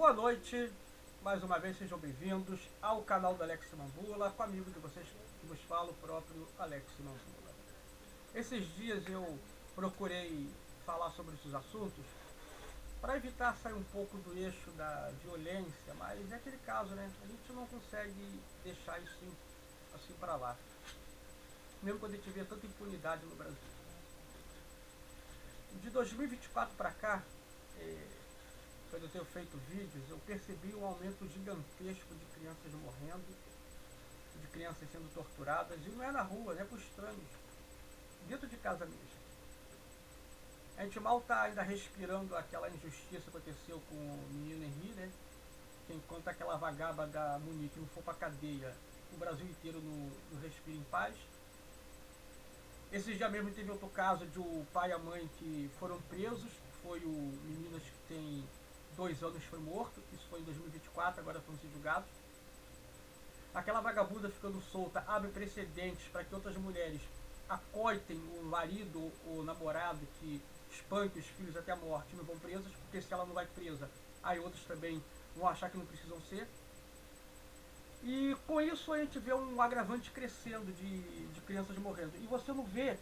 Boa noite, mais uma vez sejam bem-vindos ao canal do Alex Mambula, com o amigo de vocês que vos fala, o próprio Alex Mambula. Esses dias eu procurei falar sobre esses assuntos para evitar sair um pouco do eixo da violência, mas é aquele caso, né? A gente não consegue deixar isso assim para lá, mesmo quando a gente vê tanta impunidade no Brasil. De 2024 para cá, quando eu tenho feito vídeos, eu percebi um aumento gigantesco de crianças morrendo, de crianças sendo torturadas, e não é na rua, não é por estranhos, dentro de casa mesmo. A gente mal está ainda respirando aquela injustiça que aconteceu com o menino Henri, né? Que enquanto aquela vagaba da Monique não for para cadeia, o Brasil inteiro não respira em paz. Esses dias mesmo teve outro caso de o pai e a mãe que foram presos, foi o menino que tem 2 anos, foi morto, isso foi em 2024, agora estão sendo julgados. Aquela vagabunda ficando solta abre precedentes para que outras mulheres acoitem o marido ou namorado que espanque os filhos até a morte e não vão presas, porque se ela não vai presa, aí outros também vão achar que não precisam ser. E com isso a gente vê um agravante crescendo de crianças morrendo. E você não vê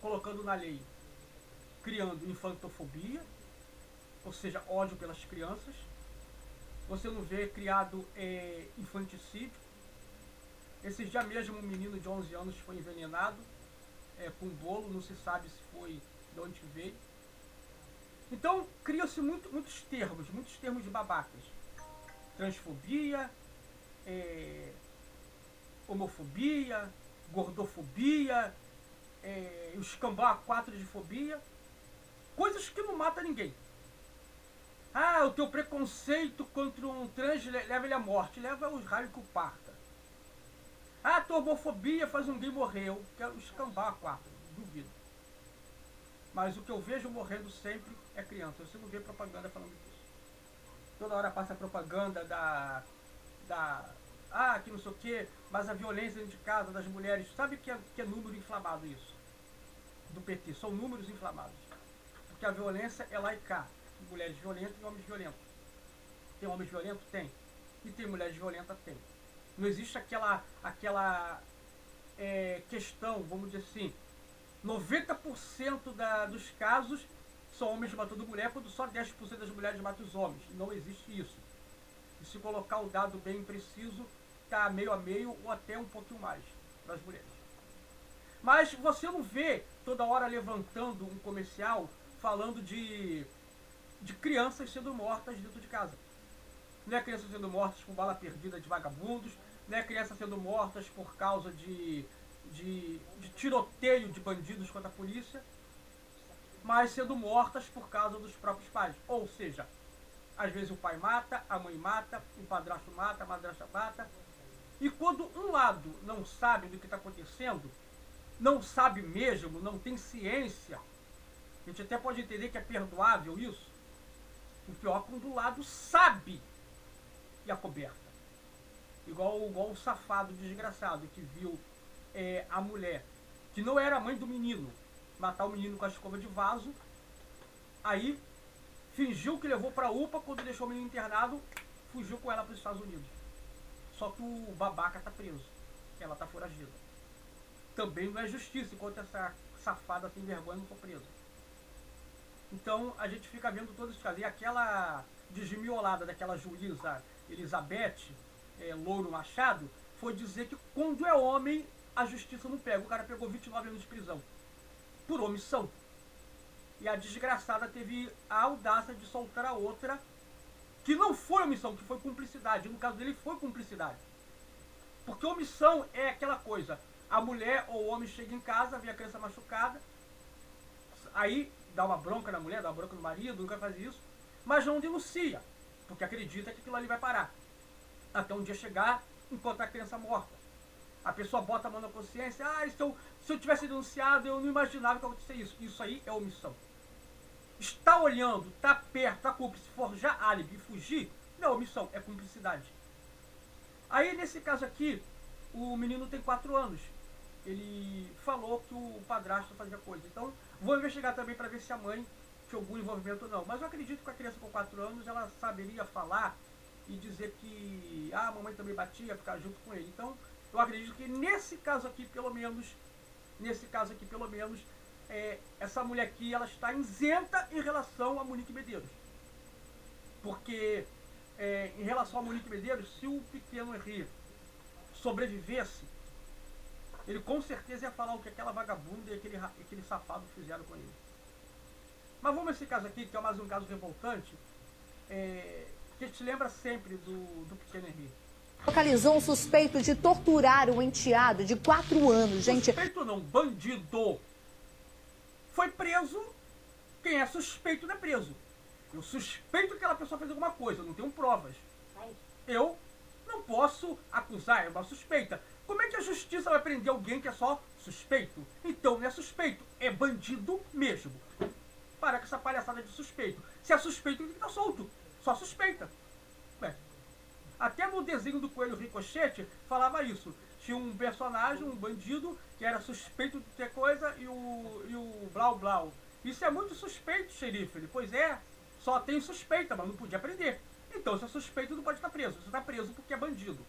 colocando na lei, criando infantofobia, ou seja, ódio pelas crianças. Você não vê criado infanticídio. Esses dias mesmo um menino de 11 anos foi envenenado com bolo, não se sabe se foi de onde veio. Então criam-se muitos termos de babacas. Transfobia, homofobia, gordofobia, o escambau A4 de fobia, coisas que não matam ninguém. Ah, o teu preconceito contra um trans leva ele à morte, leva os raios que o parta. Ah, a tua homofobia faz um gay morrer, eu quero escambar A4, duvido. Mas o que eu vejo morrendo sempre é criança, você não vê propaganda falando disso. Toda hora passa propaganda que não sei o que, mas a violência dentro de casa das mulheres, sabe que é número inflamado isso? Do PT, são números inflamados. Porque a violência é lá e cá. Mulheres violentas e homens violentos. Tem homens violentos? Tem. E tem mulheres violentas? Tem. Não existe aquela questão, vamos dizer assim, 90% dos casos são homens matando mulher, quando só 10% das mulheres matam os homens. Não existe isso. E se colocar o dado bem preciso, está meio a meio ou até um pouquinho mais para as mulheres. Mas você não vê toda hora levantando um comercial falando de crianças sendo mortas dentro de casa. Não é crianças sendo mortas por bala perdida de vagabundos, não é crianças sendo mortas por causa de tiroteio de bandidos contra a polícia, mas sendo mortas por causa dos próprios pais. Ou seja, às vezes o pai mata, a mãe mata, o padrasto mata, a madrasta mata. E quando um lado não sabe do que está acontecendo, não sabe mesmo, não tem ciência, a gente até pode entender que é perdoável isso. O pior é quando o lado sabe e a coberta. Igual o safado desgraçado que viu a mulher, que não era a mãe do menino, matar o menino com a escova de vaso, aí fingiu que levou pra UPA, quando deixou o menino internado, fugiu com ela para os Estados Unidos. Só que o babaca tá preso, ela tá foragida. Também não é justiça enquanto essa safada sem vergonha não for presa. Então a gente fica vendo todos os casos. E aquela desmiolada daquela juíza Elizabeth Louro Machado foi dizer que quando é homem a justiça não pega. O cara pegou 29 anos de prisão por omissão. E a desgraçada teve a audácia de soltar a outra, que não foi omissão, que foi cumplicidade. No caso dele foi cumplicidade. Porque omissão é aquela coisa, a mulher ou o homem chega em casa, vê a criança machucada, aí dá uma bronca na mulher, dá uma bronca no marido, nunca faz isso, mas não denuncia, porque acredita que aquilo ali vai parar. Até um dia chegar, encontrar a criança morta. A pessoa bota a mão na consciência, se eu tivesse denunciado, eu não imaginava que acontecesse isso. Isso aí é omissão. Está olhando, está perto, está cúmplice, forjar álibi e fugir, não é omissão, é cumplicidade. Aí nesse caso aqui, o menino tem 4 anos. Ele falou que o padrasto fazia coisa. Então vou investigar também para ver se a mãe tinha algum envolvimento não. Mas eu acredito que a criança com 4 anos, ela saberia falar e dizer que a mamãe também batia, ficar junto com ele. Então, eu acredito que nesse caso aqui, pelo menos, essa mulher aqui, ela está isenta em relação a Monique Medeiros. Porque, em relação a Monique Medeiros, se o pequeno Henri sobrevivesse, ele com certeza ia falar o que aquela vagabunda e aquele safado fizeram com ele. Mas vamos esse caso aqui, que é mais um caso revoltante, que te lembra sempre do pequeno Henri. Localizou um suspeito de torturar um enteado de 4 anos, gente. Suspeito não, bandido. Foi preso, quem é suspeito não é preso. Eu suspeito que aquela pessoa fez alguma coisa, não tenho provas. Eu não posso acusar, é uma suspeita. Como é que a justiça vai prender alguém que é só suspeito? Então não é suspeito, é bandido mesmo. Para com essa palhaçada de suspeito. Se é suspeito, ele está solto. Só suspeita. Até no desenho do Coelho Ricochete falava isso. Tinha um personagem, um bandido, que era suspeito de ter coisa e o Blau Blau. Isso é muito suspeito, xerife. Ele, pois é, só tem suspeita, mas não podia prender. Então, se é suspeito, não pode estar preso. Você está preso porque é bandido.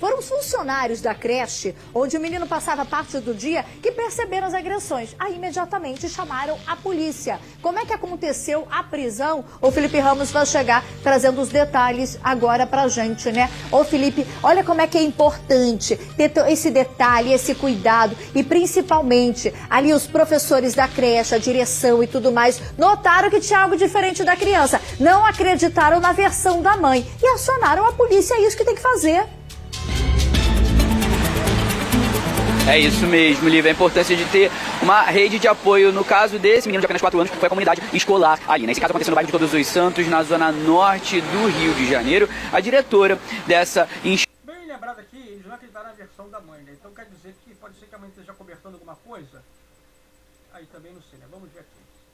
Foram os funcionários da creche, onde o menino passava parte do dia, que perceberam as agressões. Aí, imediatamente, chamaram a polícia. Como é que aconteceu a prisão? O Felipe Ramos vai chegar trazendo os detalhes agora pra gente, né? Ô, Felipe, olha como é que é importante ter esse detalhe, esse cuidado. E, principalmente, ali os professores da creche, a direção e tudo mais, notaram que tinha algo diferente da criança. Não acreditaram na versão da mãe e acionaram a polícia. É isso que tem que fazer. É isso mesmo, Lívia. A importância de ter uma rede de apoio. No caso desse menino de apenas 4 anos, foi a comunidade escolar ali. Nesse caso aconteceu no bairro de Todos os Santos, na zona norte do Rio de Janeiro. A diretora dessa instituição. Bem lembrado aqui, eles não acreditaram na versão da mãe, né? Então quer dizer que pode ser que a mãe esteja cobertando alguma coisa? Aí também não sei, né? Vamos ver aqui.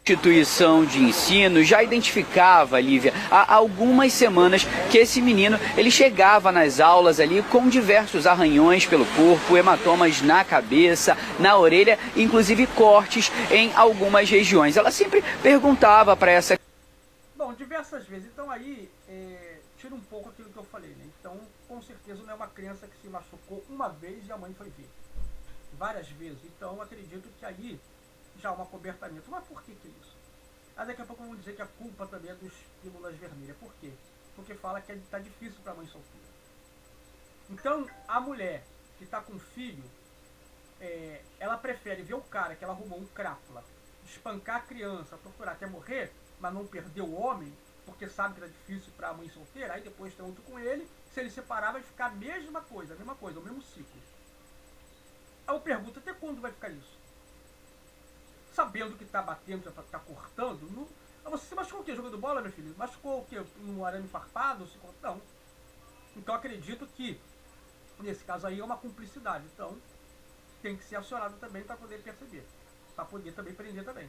Instituição de ensino já identificava, Lívia, há algumas semanas que esse menino ele chegava nas aulas ali com diversos arranhões pelo corpo, hematomas na cabeça, na orelha, inclusive cortes em algumas regiões. Ela sempre perguntava para essa... Bom, diversas vezes. Então aí, tira um pouco aquilo que eu falei, né? Então, com certeza não é uma criança que se machucou uma vez e a mãe foi ver. Várias vezes. Então, acredito que aí já há um acobertamento. Mas por que isso? Aí daqui a pouco vamos dizer que a culpa também é dos pílulas vermelhas. Por quê? Porque fala que está difícil para a mãe solteira. Então, a mulher que está com filho, ela prefere ver o cara que ela arrumou um crápula, espancar a criança, torturar até morrer, mas não perder o homem, porque sabe que está difícil para a mãe solteira, aí depois tem outro com ele, se ele separar vai ficar a mesma coisa, o mesmo ciclo. Aí eu pergunto, até quando vai ficar isso? Sabendo que está batendo, está cortando, não... Você se machucou o quê? Jogando bola, meu filho? Machucou o quê? Um arame farpado? Não. Então acredito que, nesse caso aí, é uma cumplicidade. Então, tem que ser acionado também para poder perceber. Para poder também prender também.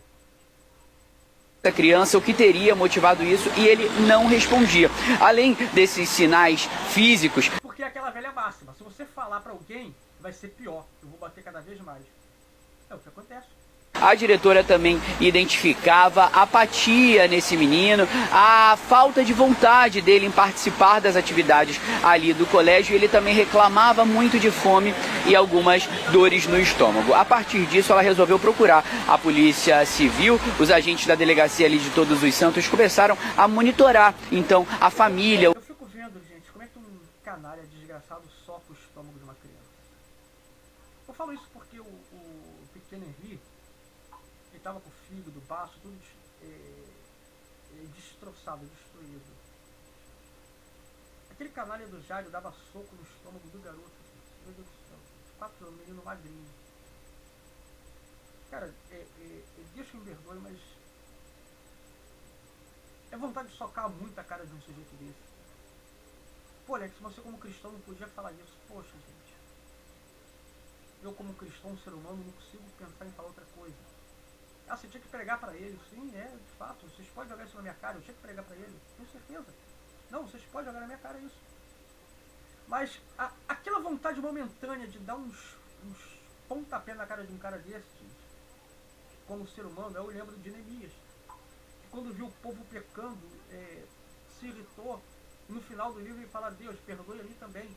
A criança, o que teria motivado isso, e ele não respondia. Além desses sinais físicos... Porque é aquela velha máxima. Se você falar para alguém, vai ser pior. Eu vou bater cada vez mais. É o que acontece. A diretora também identificava apatia nesse menino, a falta de vontade dele em participar das atividades ali do colégio. Ele também reclamava muito de fome e algumas dores no estômago. A partir disso, ela resolveu procurar a Polícia Civil. Os agentes da delegacia ali de Todos os Santos começaram a monitorar, então, a família. Eu fico vendo, gente, como é que um canalha desgraçado soca o estômago de uma criança. Eu falo isso porque o pequeno Henri, ele estava com o fígado, baço, tudo destroçado, destruído. Aquele canalha do Jairo dava soco no estômago do garoto. Meu Deus do céu. 4 anos, menino magrinho. Cara, Deus que me perdoe, mas é vontade de socar muito a cara de um sujeito desse. Pô, Alex, você como cristão não podia falar isso. Poxa, gente. Eu como cristão, ser humano, não consigo pensar em falar outra coisa. Ah, você tinha que pregar pra ele. Sim, de fato. Vocês podem jogar isso na minha cara. Eu tinha que pregar pra ele. Tenho certeza. Não, vocês podem jogar na minha cara isso. Mas aquela vontade momentânea de dar uns pontapé na cara de um cara desse, gente. como ser humano, eu lembro de Neemias, que quando viu o povo pecando, se irritou, e no final do livro ele fala: Deus, perdoe a mim também,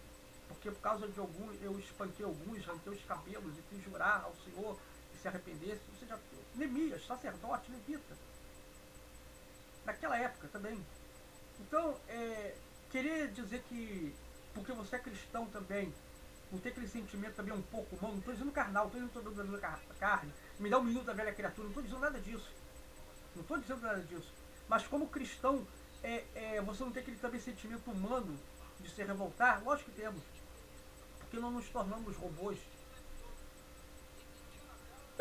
porque por causa de alguns eu espanquei alguns, arranquei os cabelos e fiz jurar ao Senhor que se arrependesse. Ou seja, Neemias, sacerdote, levita, naquela época também. Então, querer dizer que porque você é cristão também, não tem aquele sentimento também um pouco humano, não estou dizendo carnal, não estou dizendo da carne, me dá um minuto da velha criatura, não estou dizendo nada disso. Não estou dizendo nada disso. Mas como cristão, você não tem aquele também sentimento humano de se revoltar? Lógico que temos. Porque não nos tornamos robôs.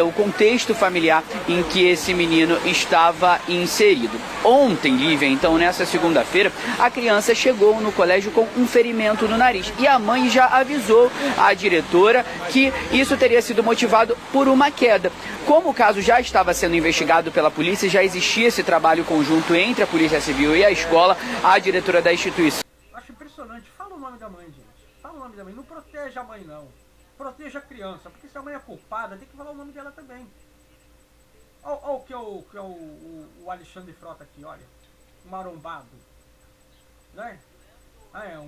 O contexto familiar em que esse menino estava inserido. Ontem, Lívia, então nessa segunda-feira, a criança chegou no colégio com um ferimento no nariz e a mãe já avisou a diretora que isso teria sido motivado por uma queda. Como o caso já estava sendo investigado pela polícia, já existia esse trabalho conjunto entre a Polícia Civil e a escola, a diretora da instituição. Acho impressionante. Fala o nome da mãe, gente. Fala o nome da mãe. Não protege a mãe, não. Proteja a criança, porque se a mãe é culpada, tem que falar o nome dela também. Olha o que é o Alexandre Frota aqui, olha. Um marombado. Né?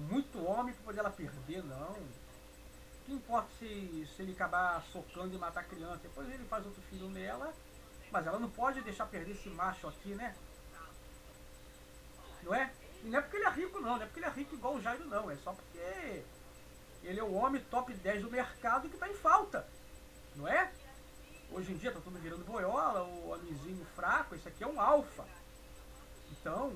Muito homem para poder ela perder, não. O que importa se ele acabar socando e matar a criança? Depois ele faz outro filho nela, mas ela não pode deixar perder esse macho aqui, né? Não é? E não é porque ele é rico, não. Não é porque ele é rico igual o Jairo, não. É só porque ele é o homem top 10 do mercado que está em falta, não é? Hoje em dia está tudo virando boiola, o homenzinho fraco, esse aqui é um alfa. Então,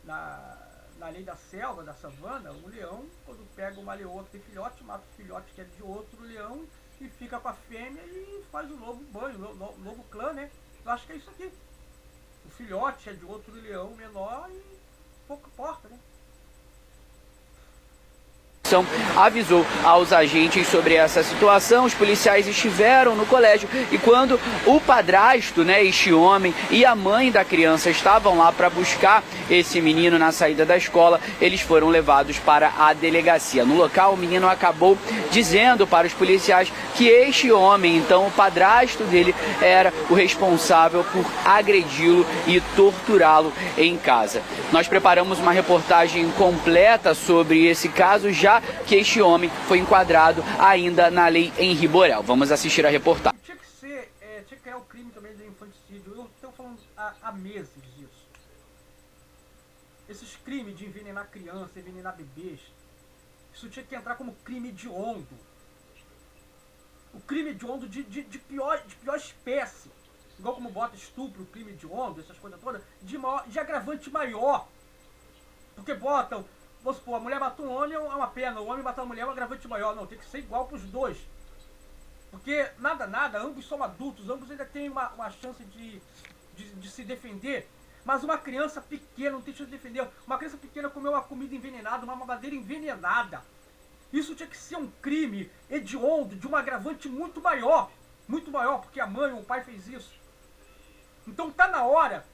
na lei da selva, da savana, um leão, quando pega uma leoa que tem filhote, mata o filhote que é de outro leão e fica com a fêmea e faz o novo banho, o novo clã, né? Eu acho que é isso aqui. O filhote é de outro leão menor e pouco importa, né? Avisou aos agentes sobre essa situação. Os policiais estiveram no colégio e quando o padrasto, este homem, e a mãe da criança estavam lá para buscar esse menino na saída da escola, eles foram levados para a delegacia. No local, o menino acabou dizendo para os policiais que este homem, então o padrasto dele, era o responsável por agredi-lo e torturá-lo em casa. Nós preparamos uma reportagem completa sobre esse caso, já que este homem foi enquadrado ainda na lei Henri Borel. Vamos assistir a reportagem. Tinha que criar o crime também do infanticídio. Eu estou falando há meses disso. Esses crimes de envenenar criança, envenenar bebês, isso tinha que entrar como crime hediondo. O crime hediondo de pior espécie. Igual como bota estupro, crime hediondo, essas coisas todas, de agravante maior. Porque botam, vamos supor, a mulher matou um homem é uma pena, o homem matou uma mulher é um agravante maior. Não, tem que ser igual para os dois. Porque nada, ambos são adultos, ambos ainda têm uma chance de se defender. Mas uma criança pequena não tem chance de defender. Uma criança pequena comeu uma comida envenenada, uma mamadeira envenenada. Isso tinha que ser um crime hediondo, de um agravante muito maior, porque a mãe ou o pai fez isso. Então tá na hora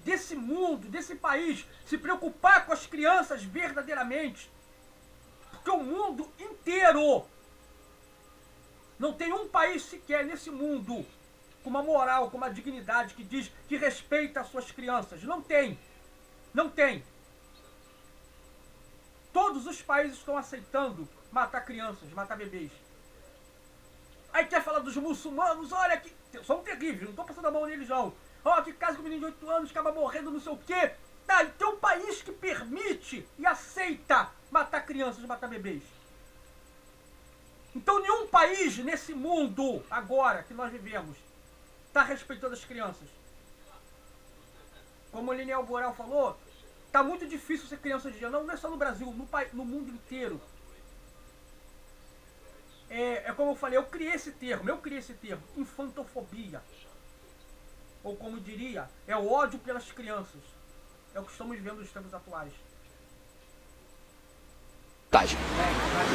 desse mundo, desse país, se preocupar com as crianças verdadeiramente. Porque o mundo inteiro, não tem um país sequer nesse mundo com uma moral, com uma dignidade que diz que respeita as suas crianças. Não tem. Não tem. Todos os países estão aceitando matar crianças, matar bebês. Aí quer falar dos muçulmanos, olha que são terríveis, não estou passando a mão neles não. Ó, que casa com um menino de 8 anos acaba morrendo, não sei o quê. Tá, e tem um país que permite e aceita matar crianças, matar bebês. Então nenhum país nesse mundo, agora, que nós vivemos, está respeitando as crianças. Como o Liniel Borel falou, tá muito difícil ser criança hoje em dia. Não é só no Brasil, no mundo inteiro. É como eu falei, eu criei esse termo, infantofobia. Ou como diria, é o ódio pelas crianças. É o que estamos vendo nos tempos atuais.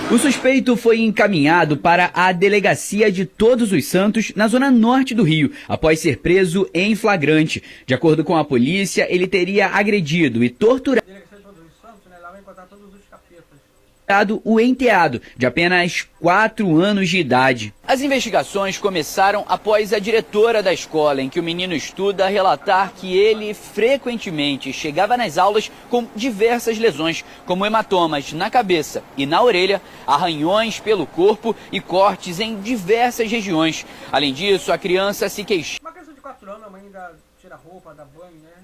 O suspeito foi encaminhado para a Delegacia de Todos os Santos, na zona norte do Rio, após ser preso em flagrante. De acordo com a polícia, ele teria agredido e torturado o enteado, de apenas 4 anos de idade. As investigações começaram após a diretora da escola em que o menino estuda relatar que ele frequentemente chegava nas aulas com diversas lesões, como hematomas na cabeça e na orelha, arranhões pelo corpo e cortes em diversas regiões. Além disso, a criança se queixava. Uma criança de 4 anos, a mãe ainda tira roupa, dá banho, né?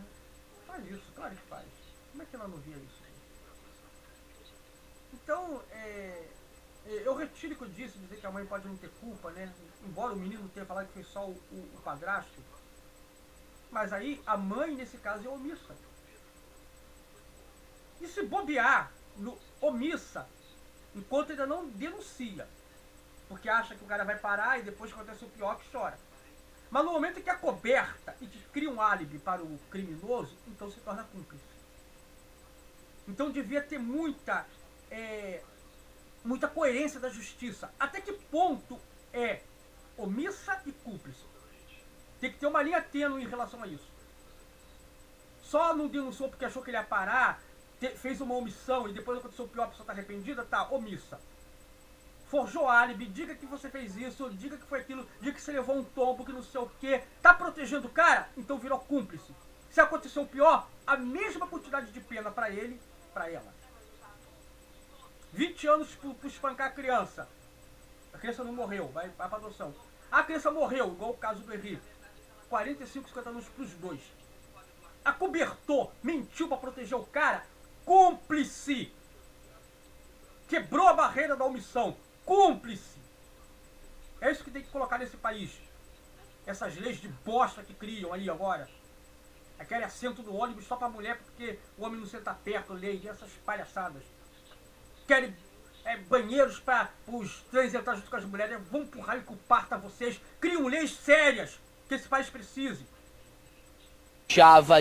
Faz isso, claro que faz. Como é que ela não via isso? Então, eu retiro o que eu disse, dizer que a mãe pode não ter culpa, né? Embora o menino tenha falado que foi só o padrasto. Mas aí, a mãe, nesse caso, é omissa. E se bobear, omissa, enquanto ainda não denuncia. Porque acha que o cara vai parar e depois acontece o pior, que chora. Mas no momento que é coberta e que cria um álibi para o criminoso, então se torna cúmplice. Então devia ter muita coerência da justiça. Até que ponto é omissa e cúmplice? Tem que ter uma linha tênue em relação a isso. Só não denunciou porque achou que ele ia parar, fez uma omissão e depois aconteceu o pior, a pessoa está arrependida, tá, omissa. Forjou álibi, diga que você fez isso, diga que foi aquilo, diga que você levou um tombo, que não sei o que, tá protegendo o cara, então virou cúmplice. Se aconteceu o pior, a mesma quantidade de pena para ele, para ela. 20 anos por espancar a criança. A criança não morreu, vai pra adoção. A criança morreu, igual o caso do Henrique. 45, 50 anos pros dois. Acobertou, mentiu para proteger o cara, cúmplice. Quebrou a barreira da omissão, cúmplice. É isso que tem que colocar nesse país. Essas leis de bosta que criam aí agora. Aquele assento do ônibus só pra mulher porque o homem não senta perto, lei, essas palhaçadas. Querem banheiros para os trans entrar junto com as mulheres. Vão empurrar e culpar vocês. Criam leis sérias que esse país precise.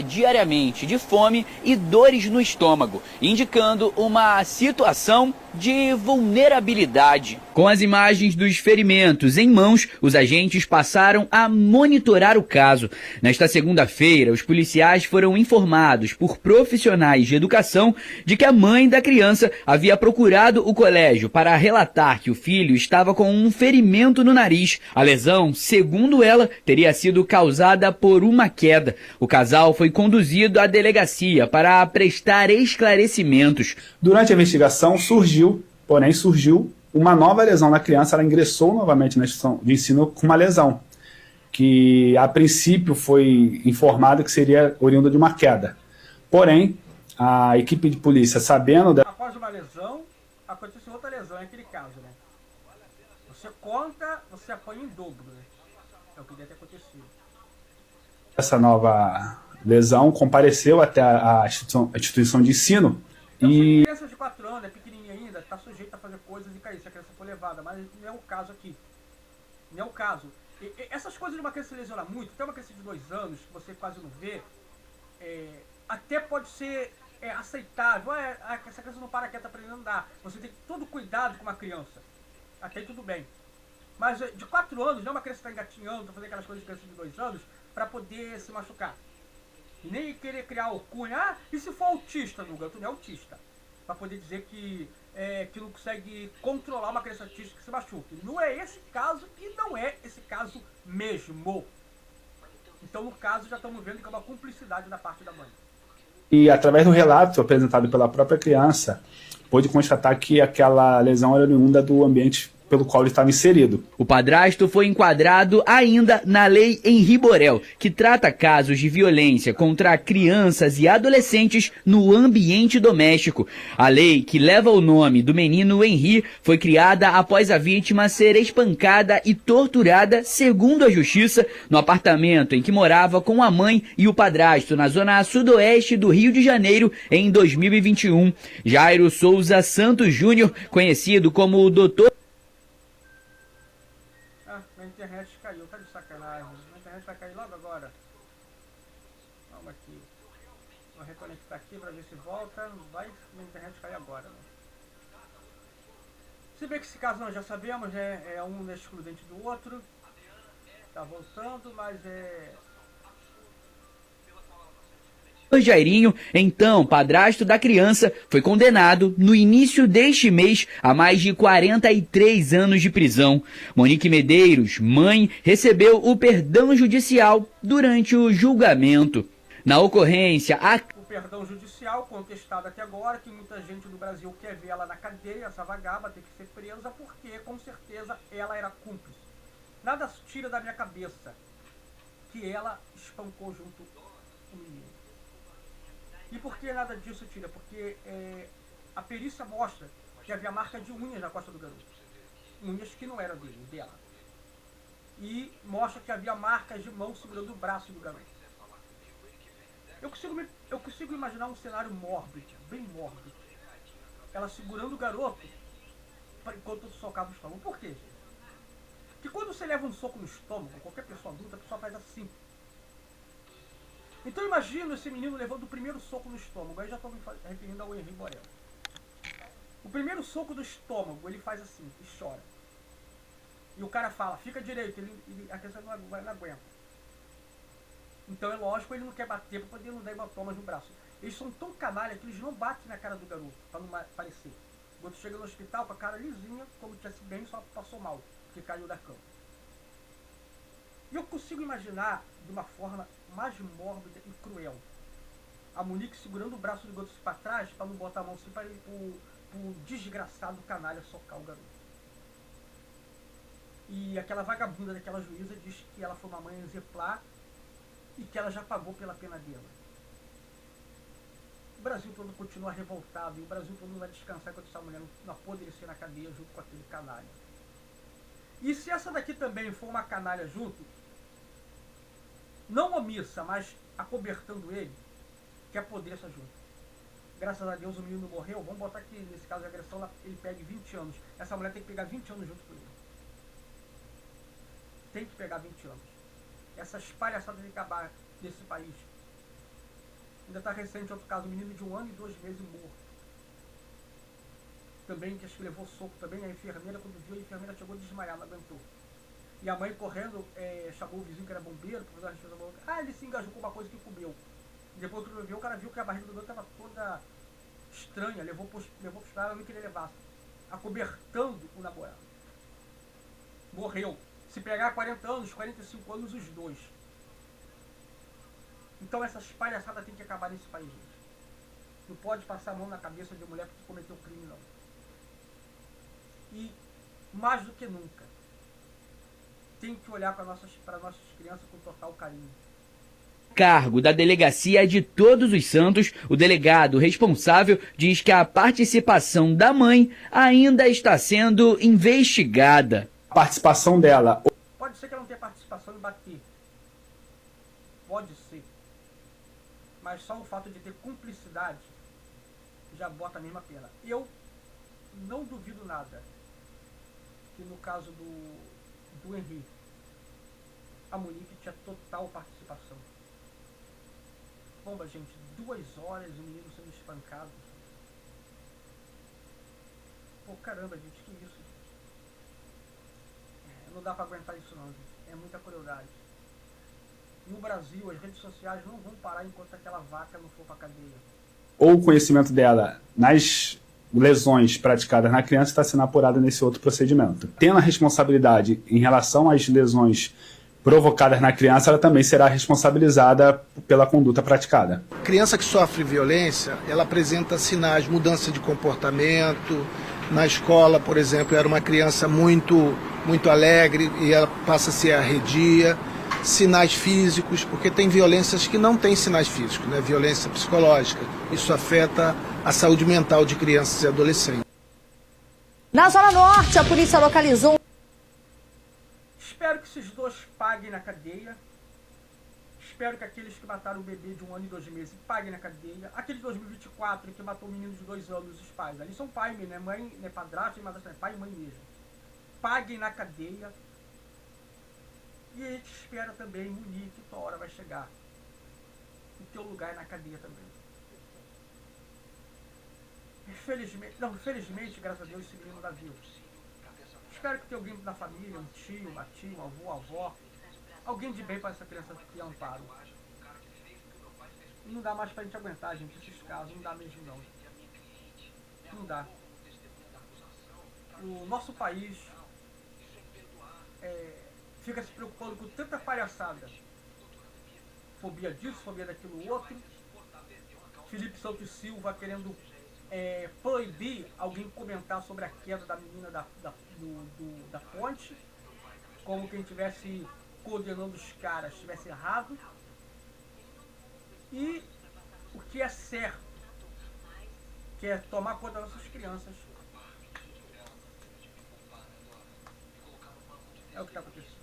Diariamente de fome e dores no estômago, indicando uma situação de vulnerabilidade. Com as imagens dos ferimentos em mãos, os agentes passaram a monitorar o caso. Nesta segunda-feira, os policiais foram informados por profissionais de educação de que a mãe da criança havia procurado o colégio para relatar que o filho estava com um ferimento no nariz. A lesão, segundo ela, teria sido causada por uma queda. O casal foi conduzido à delegacia para prestar esclarecimentos. Durante a investigação surgiu uma nova lesão na criança. Ela ingressou novamente na instituição de ensino com uma lesão, que a princípio foi informado que seria oriunda de uma queda. Porém, a equipe de polícia, sabendo... Após uma lesão, aconteceu outra lesão, é aquele caso, né? Você conta, você apanha em dobro, né? É o que deve ter acontecido. Essa nova lesão compareceu até a instituição de ensino e... Criança de 4 anos, é pequenininha ainda, está sujeita a fazer coisas e cair se a criança for levada, mas não é o caso aqui. Não é o caso. Essas coisas de uma criança se lesiona muito, até uma criança de 2 anos, que você quase não vê, até pode ser aceitável. Essa criança não para quieta para ele andar. Você tem todo cuidado com uma criança. Até aí tudo bem. Mas de 4 anos, não é uma criança que está engatinhando, está fazendo aquelas coisas de criança de 2 anos, para poder se machucar. Nem querer criar alcunha. E se for autista, Nuga? Tu não é autista. Para poder dizer que não consegue controlar uma criança autista que se machuque. Não é esse caso e não é esse caso mesmo. Então, no caso, já estamos vendo que é uma cumplicidade da parte da mãe. E através do relato apresentado pela própria criança, pôde constatar que aquela lesão era oriunda do ambiente pelo qual ele estava inserido. O padrasto foi enquadrado ainda na Lei Henri Borel, que trata casos de violência contra crianças e adolescentes no ambiente doméstico. A lei, que leva o nome do menino Henri, foi criada após a vítima ser espancada e torturada, segundo a justiça, no apartamento em que morava com a mãe e o padrasto na zona sudoeste do Rio de Janeiro em 2021. Jairo Souza Santos Júnior, conhecido como o Doutor... Minha internet caiu, tá de sacanagem. Minha internet vai cair logo agora. Vamos aqui. Vou reconectar aqui pra ver se volta. Vai minha internet cair agora, né? Se bem que esse caso nós já sabemos, um excludente do outro. Tá voltando, mas Jairinho, então padrasto da criança, foi condenado no início deste mês a mais de 43 anos de prisão. Monique Medeiros, mãe, recebeu o perdão judicial durante o julgamento. Na ocorrência, o perdão judicial contestado até agora, que muita gente do Brasil quer ver ela na cadeia, essa vagaba tem que ser presa, porque com certeza ela era cúmplice. Nada tira da minha cabeça que ela espancou junto com o menino. E por que nada disso tira? Porque a perícia mostra que havia marca de unhas na costa do garoto. Unhas que não eram dela. E mostra que havia marcas de mão segurando o braço do garoto. Eu consigo imaginar um cenário mórbido, bem mórbido. Ela segurando o garoto enquanto socava o estômago. Por quê, gente? Porque quando você leva um soco no estômago, qualquer pessoa adulta, a pessoa faz assim. Então imagina esse menino levando o primeiro soco no estômago. Aí já estou me referindo ao Henri Borel. O primeiro soco do estômago, ele faz assim, e chora. E o cara fala, fica direito, a criança não aguenta. Então é lógico, ele não quer bater para poder não dar hematomas no braço. Eles são tão canalha que eles não batem na cara do garoto, para não parecer. O outro chega no hospital com a cara lisinha, como tivesse bem, só passou mal, porque caiu da cama. E eu consigo imaginar de uma forma mais mórbida e cruel. A Monique segurando o braço do garoto para trás, para não botar a mão assim, para o desgraçado canalha socar o garoto. E aquela vagabunda daquela juíza diz que ela foi uma mãe exemplar e que ela já pagou pela pena dela. O Brasil todo continua revoltado e o Brasil todo não vai descansar enquanto essa mulher não apodrecer na cadeia junto com aquele canalha. E se essa daqui também for uma canalha junto, não omissa, mas acobertando ele, que apodreça junto. Graças a Deus o menino morreu. Vamos botar que nesse caso de agressão ele pegue 20 anos. Essa mulher tem que pegar 20 anos junto com ele. Tem que pegar 20 anos. Essas palhaçadas de acabar desse país. Ainda está recente outro caso, um menino de 1 ano e 2 meses morto. Também, que acho que levou soco também, a enfermeira, quando viu, a enfermeira chegou a desmaiar, não aguentou. E a mãe correndo, chamou o vizinho que era bombeiro, para fazer uma resposta. Ele se engajou com uma coisa que comeu. E depois que viu, o cara viu que a barriga do garoto estava toda estranha, levou para o hospital, ela não queria levar, acobertando o namorado. Morreu. Se pegar 40 anos, 45 anos, os dois. Então essas palhaçadas tem que acabar nesse país, gente. Não pode passar a mão na cabeça de mulher porque cometeu crime, não. E, mais do que nunca, tem que olhar para nossas crianças com total carinho. Cargo da Delegacia de Todos os Santos, o delegado responsável diz que a participação da mãe ainda está sendo investigada. A participação dela... Pode ser que ela não tenha participação em bater. Pode ser. Mas só o fato de ter cumplicidade já bota a mesma pena. Eu não duvido nada que no caso do Henri, a Monique tinha total participação. Bomba, gente, 2 horas o menino sendo espancado. Pô, caramba, gente, que isso? Não dá pra aguentar isso não, gente. É muita crueldade. No Brasil, as redes sociais não vão parar enquanto aquela vaca não for pra cadeia. Ou o conhecimento dela nas lesões praticadas na criança está sendo apurado nesse outro procedimento. Tendo a responsabilidade em relação às lesões provocadas na criança, ela também será responsabilizada pela conduta praticada. Criança que sofre violência, ela apresenta sinais de mudança de comportamento. Na escola, por exemplo, era uma criança muito alegre e ela passa a ser arredia. Sinais físicos, porque tem violências que não têm sinais físicos, né? Violência psicológica. Isso afeta a saúde mental de crianças e adolescentes. Na Zona Norte, a polícia localizou... Espero que esses dois paguem na cadeia. Espero que aqueles que mataram o bebê de 1 ano e 2 meses paguem na cadeia. Aquele de 2024 que matou o menino de 2 anos, os pais. Ali são pai mesmo, né? Mãe, né? Padrasto e madrasta, pai e mãe mesmo. Paguem na cadeia. E a gente espera também, Monique, que tua hora vai chegar. O teu lugar é na cadeia também. Infelizmente, graças a Deus, esse menino está vivo. Espero que tenha alguém da família, um tio, uma tia, um avô, avó. Alguém de bem para essa criança que amparo. Não dá mais pra gente aguentar, gente, esses casos. Não dá mesmo, não. Não dá. O nosso país fica se preocupando com tanta palhaçada. Fobia disso, fobia daquilo outro. Felipe Santos Silva querendo proibir alguém comentar sobre a queda da menina da ponte, como quem estivesse condenando os caras estivesse errado. E o que é certo, que é tomar conta das nossas crianças. É o que está acontecendo.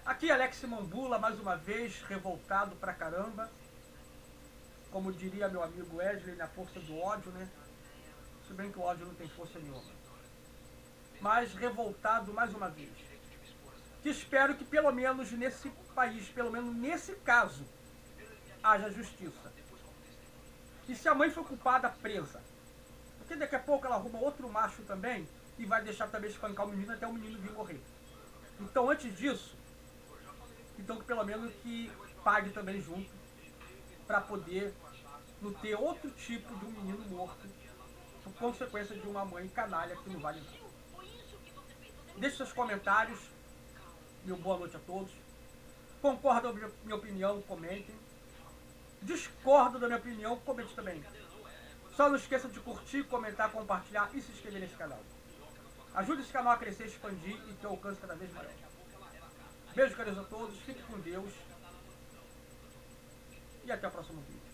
Aqui Alex Mambula, mais uma vez, revoltado pra caramba. Como diria meu amigo Wesley, na força do ódio, né? Se bem que o ódio não tem força nenhuma. Mas revoltado mais uma vez. Que espero que pelo menos nesse país, pelo menos nesse caso, haja justiça. E se a mãe for culpada, presa. Porque daqui a pouco ela arruma outro macho também e vai deixar também espancar o menino até o menino vir morrer. Então antes disso, então que pelo menos que pague também junto, para poder não ter outro tipo de um menino morto por consequência de uma mãe canalha que não vale nada. Deixe seus comentários. Meu boa noite a todos. Concordam com a minha opinião? Comentem. Discordam da minha opinião? Comente também. Só não esqueça de curtir, comentar, compartilhar e se inscrever nesse canal. Ajude esse canal a crescer, expandir e ter um alcance cada vez maior. Beijo, carinhos a todos. Fiquem com Deus. E até o próximo vídeo.